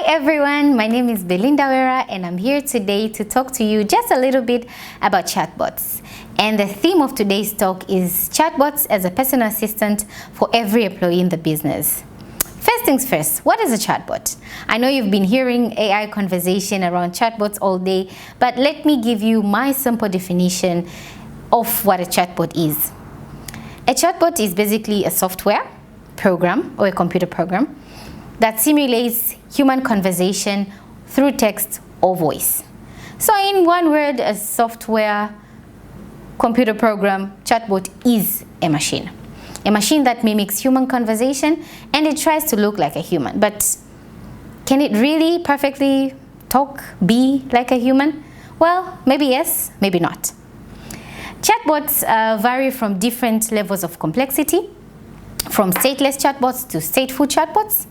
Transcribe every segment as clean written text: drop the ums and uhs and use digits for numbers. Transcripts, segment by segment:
everyone, my name is Belinda Wera and I'm here today to talk to you just a little bit about chatbots. And the theme of today's talk is chatbots as a personal assistant for every employee in the business. First things first, what is a chatbot? I know you've been hearing AI conversation around chatbots all day, but let me give you my simple definition of what a chatbot is. A chatbot is basically a software program or a computer program that simulates human conversation through text or voice. So in one word, a software computer program chatbot is a machine. A machine that mimics human conversation and it tries to look like a human. But can it really perfectly talk, be like a human? Well, maybe yes, maybe not. Chatbots vary from different levels of complexity, from stateless chatbots to stateful chatbots.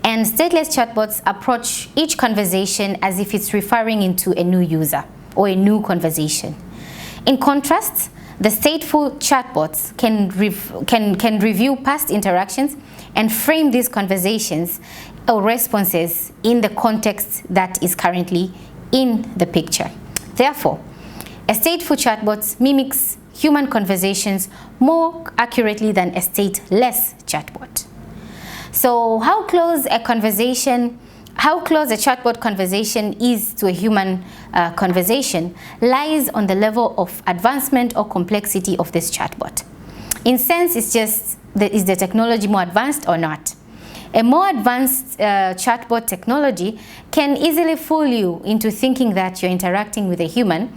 And stateless chatbots approach each conversation as if it's referring into a new user or a new conversation. In contrast, the stateful chatbots can review past interactions and frame these conversations or responses in the context that is currently in the picture. Therefore, a stateful chatbot mimics human conversations more accurately than a stateless chatbot. So how close a chatbot conversation is to a human conversation lies on the level of advancement or complexity of this chatbot. In sense, it's just, is the technology more advanced or not? A more advanced chatbot technology can easily fool you into thinking that you're interacting with a human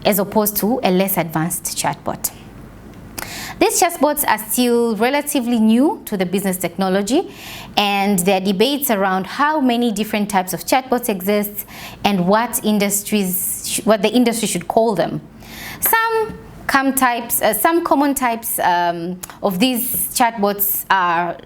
as opposed to a less advanced chatbot. These chatbots are still relatively new to the business technology, and there are debates around how many different types of chatbots exist and what the industry should call them. Some common types of these chatbots are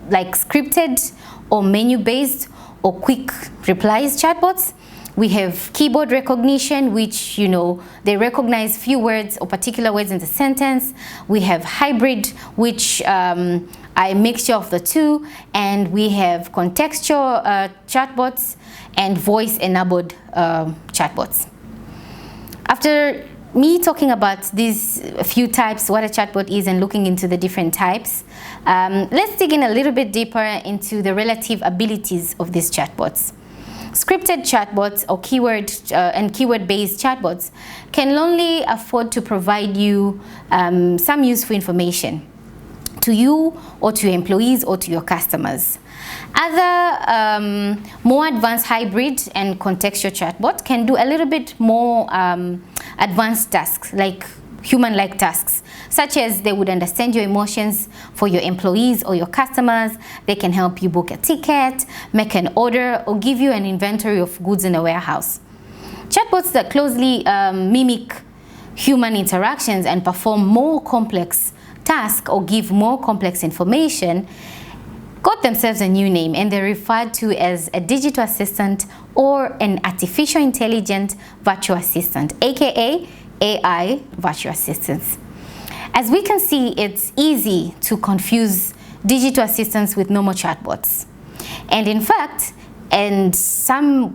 like scripted or menu-based or quick replies chatbots. We have keyboard recognition, which, they recognize few words or particular words in the sentence. We have hybrid, which are a mixture of the two. And we have contextual chatbots and voice-enabled chatbots. After me talking about these few types, what a chatbot is, and looking into the different types, let's dig in a little bit deeper into the relative abilities of these chatbots. Scripted chatbots or keyword-based chatbots can only afford to provide you some useful information to you or to your employees or to your customers. Other more advanced hybrid and contextual chatbots can do a little bit more advanced tasks, like human-like tasks, such as they would understand your emotions for your employees or your customers. They can help you book a ticket, make an order, or give you an inventory of goods in a warehouse. Chatbots that closely mimic human interactions and perform more complex tasks or give more complex information got themselves a new name, and they're referred to as a digital assistant or an artificial intelligent virtual assistant, aka AI virtual assistants. As we can see, it's easy to confuse digital assistants with normal chatbots. And in fact, in some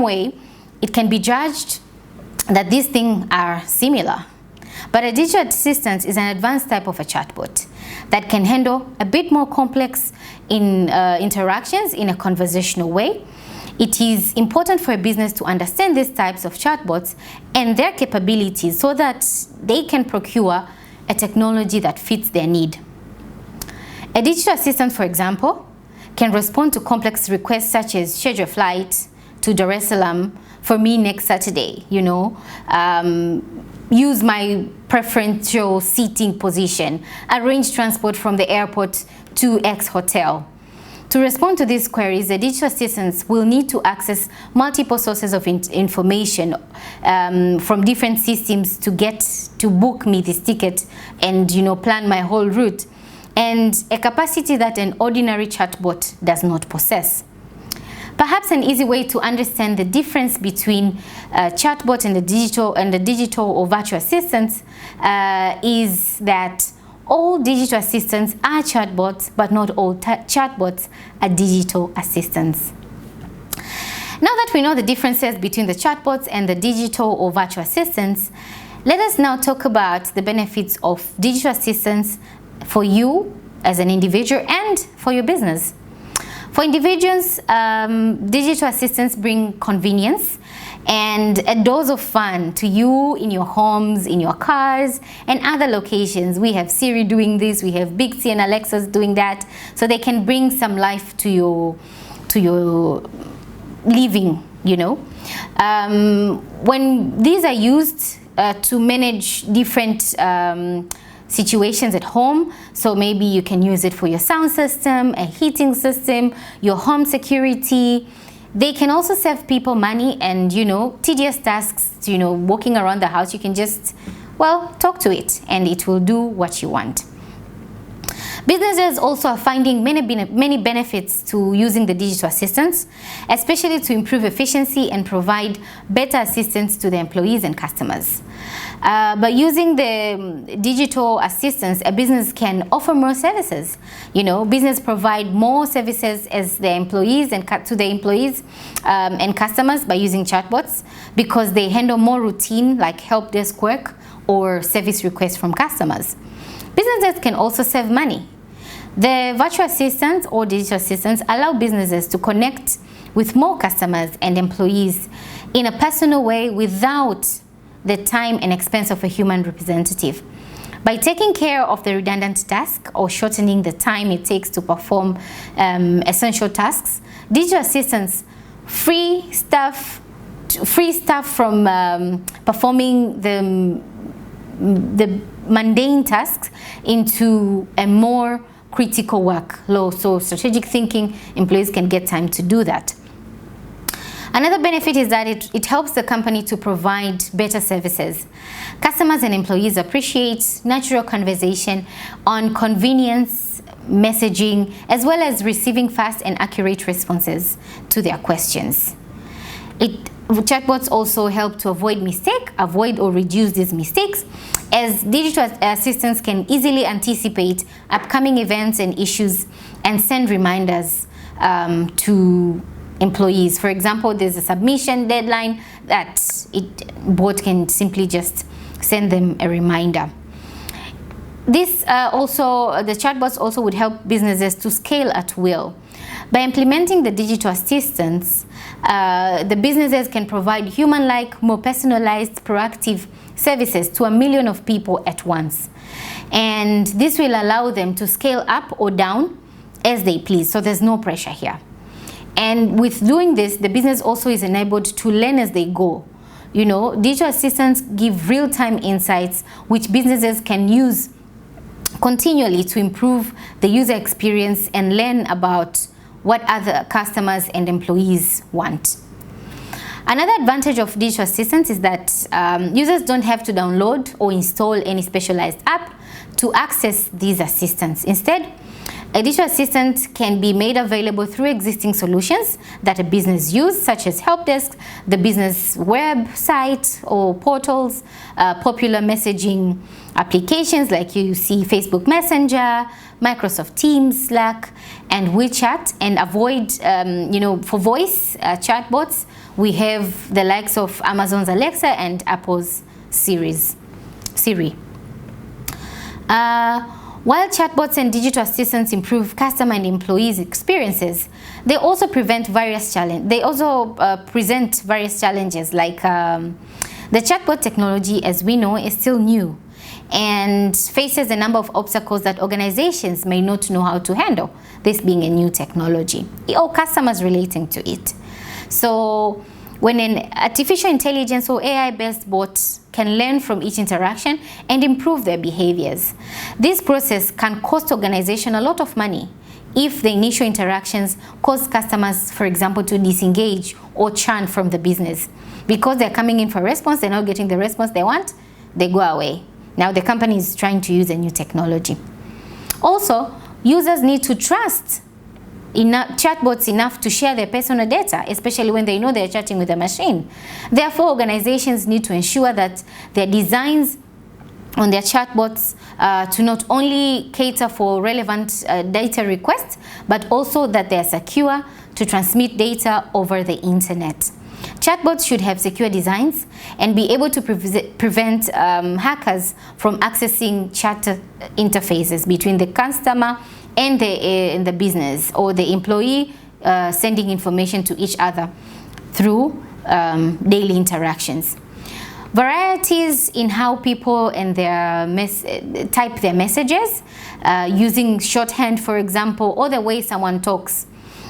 way, it can be judged that these things are similar. But a digital assistant is an advanced type of a chatbot that can handle a bit more complex interactions in a conversational way. It is important for a business to understand these types of chatbots and their capabilities so that they can procure a technology that fits their need. A digital assistant, for example, can respond to complex requests such as schedule a flight to Dar es Salaam for me next Saturday, use my preferential seating position, arrange transport from the airport to X hotel. To respond to these queries, the digital assistants will need to access multiple sources of information from different systems to book me this ticket and plan my whole route, and a capacity that an ordinary chatbot does not possess. Perhaps an easy way to understand the difference between chatbot and the digital or virtual assistants is that all digital assistants are chatbots, but not all chatbots are digital assistants. we know the differences between the chatbots and the digital or virtual assistants, let us now talk about the benefits of digital assistants for you as an individual and for your business. For individuals, digital assistants bring convenience and a dose of fun to you in your homes, in your cars, and other locations. We have Siri doing this, we have Bixby and Alexa's doing that, so they can bring some life to your living, you know. When these are used to manage different situations at home, so maybe you can use it for your sound system, a heating system, your home security. They can also save people money and, you know, tedious tasks, you know, walking around the house. You can just, well, talk to it and it will do what you want. Businesses also are finding many benefits to using the digital assistants, especially to improve efficiency and provide better assistance to the employees and customers. By using the digital assistants, a business can offer more services. You know, business provide more services as the employees and to the employees and customers by using chatbots, because they handle more routine like help desk work or service requests from customers. Businesses can also save money. The virtual assistants or digital assistants allow businesses to connect with more customers and employees in a personal way without the time and expense of a human representative. By taking care of the redundant task or shortening the time it takes to perform essential tasks, digital assistants free staff from performing the mundane tasks into a more critical workload. So strategic thinking, employees can get time to do that. Another benefit is that it helps the company to provide better services. Customers and employees appreciate natural conversation on convenience, messaging, as well as receiving fast and accurate responses to their questions. Chatbots also help to avoid or reduce these mistakes, as digital assistants can easily anticipate upcoming events and issues and send reminders to employees. For example, there's a submission deadline that bot can simply just send them a reminder. This the chatbots also would help businesses to scale at will. By implementing the digital assistants, the businesses can provide human-like, more personalized, proactive services to 1 million of people at once. And this will allow them to scale up or down as they please, so there's no pressure here. And with doing this, the business also is enabled to learn as they go. You know, digital assistants give real-time insights which businesses can use continually to improve the user experience and learn about what other customers and employees want. Another advantage of digital assistants is that users don't have to download or install any specialized app to access these assistants. Instead, a digital assistant can be made available through existing solutions that a business uses, such as help desk, the business website or portals, popular messaging applications like you see Facebook Messenger, Microsoft Teams, Slack, and WeChat. And avoid, for voice chatbots, we have the likes of Amazon's Alexa and Apple's Siri. While chatbots and digital assistants improve customer and employees' experiences, they also present various challenges. Like the chatbot technology, as we know, is still new and faces a number of obstacles that organizations may not know how to handle, this being a new technology, or customers relating to it. So when an artificial intelligence or AI-based bot can learn from each interaction and improve their behaviors, this process can cost organizations a lot of money if the initial interactions cause customers, for example, to disengage or churn from the business. Because they're coming in for a response, they're not getting the response they want, they go away. Now the company is trying to use a new technology. Also, users need to trust chatbots enough to share their personal data, especially when they know they're chatting with a machine. Therefore, organizations need to ensure that their designs on their chatbots to not only cater for relevant data requests, but also that they are secure to transmit data over the internet. Chatbots should have secure designs and be able to prevent hackers from accessing chat interfaces between the customer and the business, or the employee sending information to each other through daily interactions. Varieties in how people and type their messages, using shorthand, for example, or the way someone talks.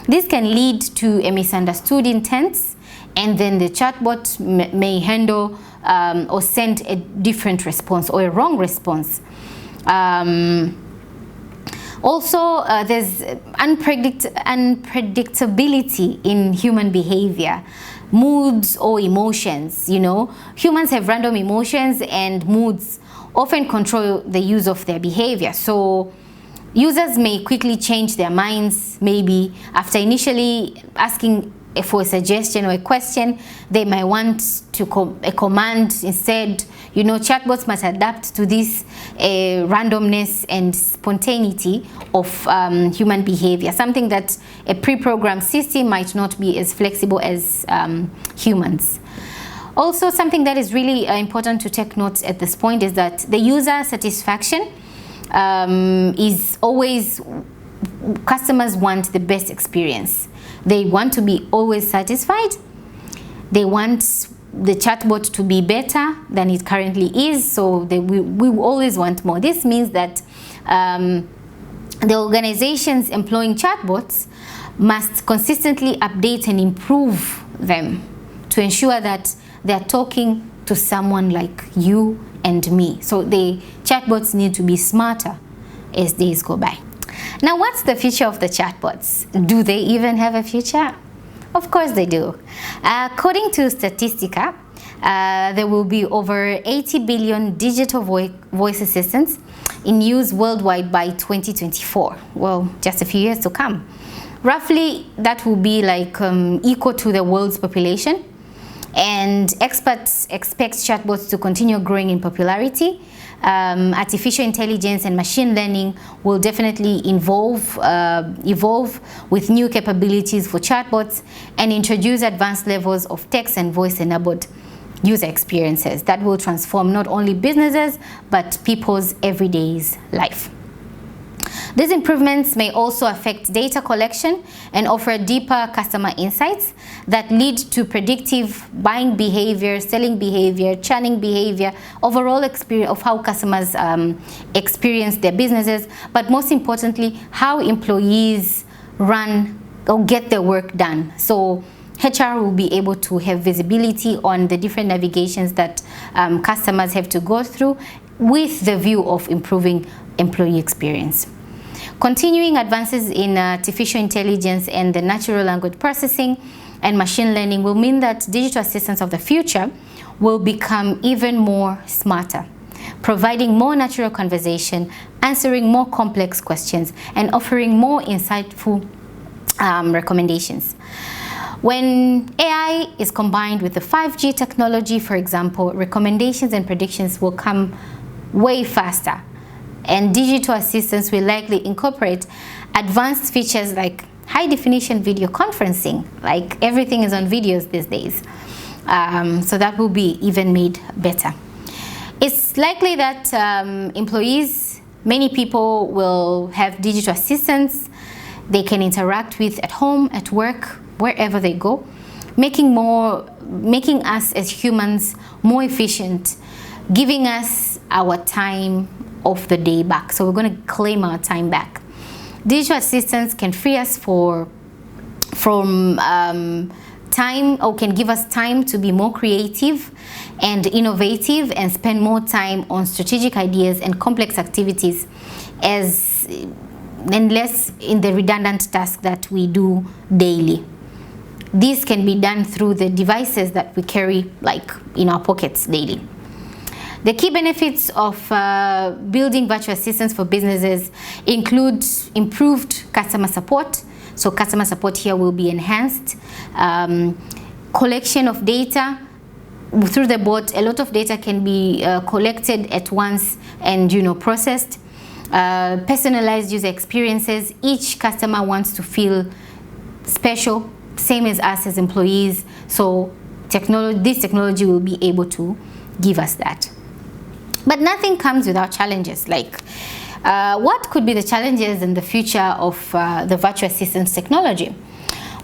This can lead to a misunderstood intent, and then the chatbot may handle or send a different response or a wrong response. Also, there's unpredictability in human behavior, moods or emotions. Humans have random emotions, and moods often control the use of their behavior. So users may quickly change their minds, maybe after initially asking for a suggestion or a question. They might want a command instead. Chatbots must adapt to this randomness and spontaneity of human behavior, something that a pre-programmed system might not be as flexible as humans. Also, something that is really important to take note at this point is that the user satisfaction is always, customers want the best experience. They want to be always satisfied. They want the chatbot to be better than it currently is, so we always want more. This means that the organizations employing chatbots must consistently update and improve them to ensure that they're talking to someone like you and me. So the chatbots need to be smarter as days go by. Now, what's the future of the chatbots? Do they even have a future? Of course they do. According to Statistica, there will be over 80 billion digital voice assistants in use worldwide by 2024. Well, just a few years to come. Roughly, that will be like equal to the world's population. And experts expect chatbots to continue growing in popularity. Artificial intelligence and machine learning will definitely evolve with new capabilities for chatbots and introduce advanced levels of text and voice-enabled user experiences that will transform not only businesses but people's everyday life. These improvements may also affect data collection and offer deeper customer insights that lead to predictive buying behavior, selling behavior, churning behavior, overall experience of how customers experience their businesses, but most importantly, how employees run or get their work done. So HR will be able to have visibility on the different navigations that customers have to go through, with the view of improving employee experience. Continuing advances in artificial intelligence and the natural language processing and machine learning will mean that digital assistants of the future will become even more smarter, providing more natural conversation, answering more complex questions, and offering more insightful recommendations. When AI is combined with the 5G technology, for example, recommendations and predictions will come way faster. And digital assistants will likely incorporate advanced features like high-definition video conferencing, like everything is on videos these days. So that will be even made better. It's likely that many people will have digital assistants they can interact with at home, at work, wherever they go, making us as humans more efficient, giving us our time of the day back. So we're going to claim our time back. Digital assistants can free us from time, or can give us time to be more creative and innovative and spend more time on strategic ideas and complex activities and less in the redundant tasks that we do daily. This can be done through the devices that we carry, like in our pockets daily. The key benefits of building virtual assistants for businesses include improved customer support. So customer support here will be enhanced. Collection of data through the bot, a lot of data can be collected at once and, you know, processed. Personalized user experiences. Each customer wants to feel special, same as us as employees. So this technology will be able to give us that. But nothing comes without challenges. Like, what could be the challenges in the future of the virtual assistance technology?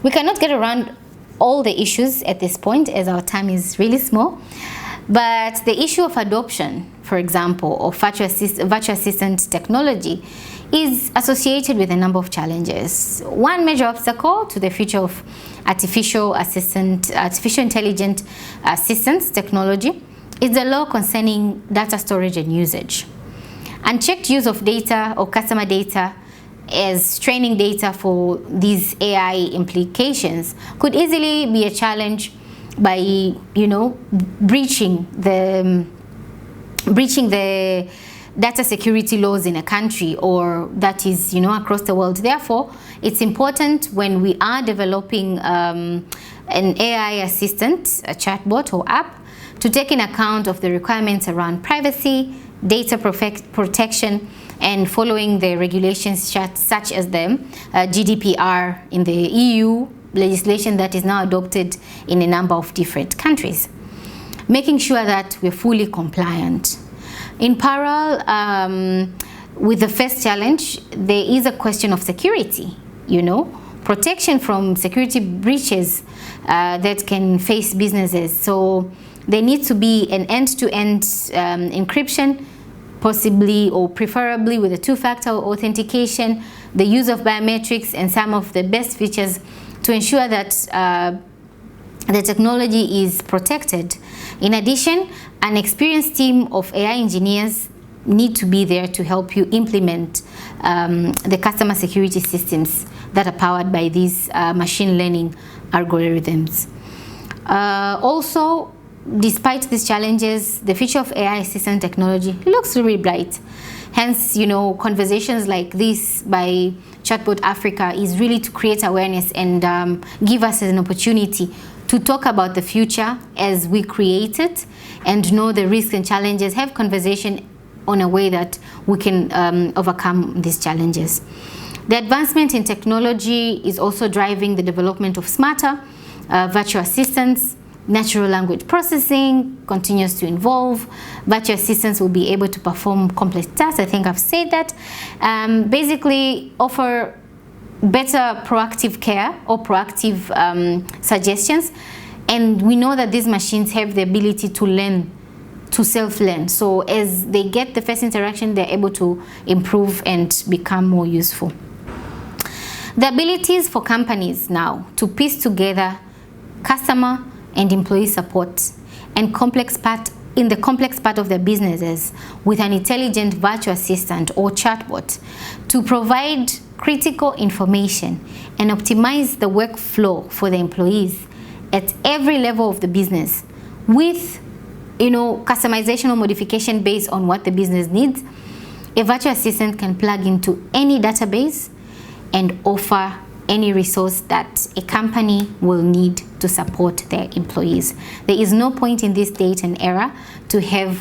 We cannot get around all the issues at this point, as our time is really small. But the issue of adoption, for example, of virtual assistant technology is associated with a number of challenges. One major obstacle to the future of artificial intelligent assistance technology is the law concerning data storage and usage. Unchecked use of data or customer data as training data for these AI implications could easily be a challenge by, you know, breaching the data security laws in a country, or that is, you know, across the world. Therefore, it's important when we are developing an AI assistant, a chatbot or app, to take in account of the requirements around privacy, data protection, and following the regulations such as the GDPR in the EU, legislation that is now adopted in a number of different countries, making sure that we're fully compliant. In parallel with the first challenge, there is a question of security, you know, protection from security breaches that can face businesses. So there needs to be an end-to-end encryption, possibly or preferably with a two-factor authentication, the use of biometrics, and some of the best features to ensure that the technology is protected. In addition, an experienced team of AI engineers need to be there to help you implement the customer security systems that are powered by these machine learning algorithms. Also, despite these challenges, the future of AI assistant technology looks really bright. Hence, you know, conversations like this by Chatbot Africa is really to create awareness and give us an opportunity to talk about the future as we create it and know the risks and challenges, have conversation on a way that we can overcome these challenges. The advancement in technology is also driving the development of smarter virtual assistants. Natural language processing continues to evolve. Virtual assistants will be able to perform complex tasks. I think I've said that. Basically offer better proactive care or proactive suggestions. And we know that these machines have the ability to learn, to self-learn. So as they get the first interaction, they're able to improve and become more useful. The abilities for companies now to piece together customer and employee support and in the complex part of their businesses with an intelligent virtual assistant or chatbot to provide critical information and optimize the workflow for the employees at every level of the business with, you know, customization or modification based on what the business needs. A virtual assistant can plug into any database and offer any resource that a company will need to support their employees. There is no point in this date and era to have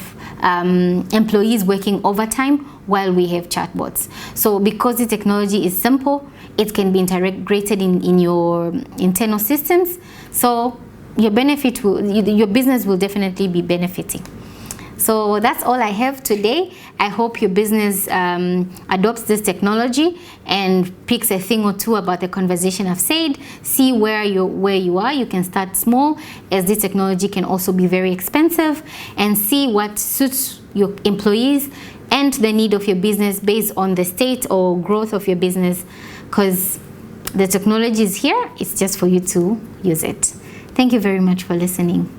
employees working overtime while we have chatbots. So because the technology is simple, it can be integrated in your internal systems. So your business will definitely be benefiting. So that's all I have today. I hope your business adopts this technology and picks a thing or two about the conversation I've said. See where you are. You can start small, as this technology can also be very expensive, and see what suits your employees and the need of your business based on the state or growth of your business, because the technology is here. It's just for you to use it. Thank you very much for listening.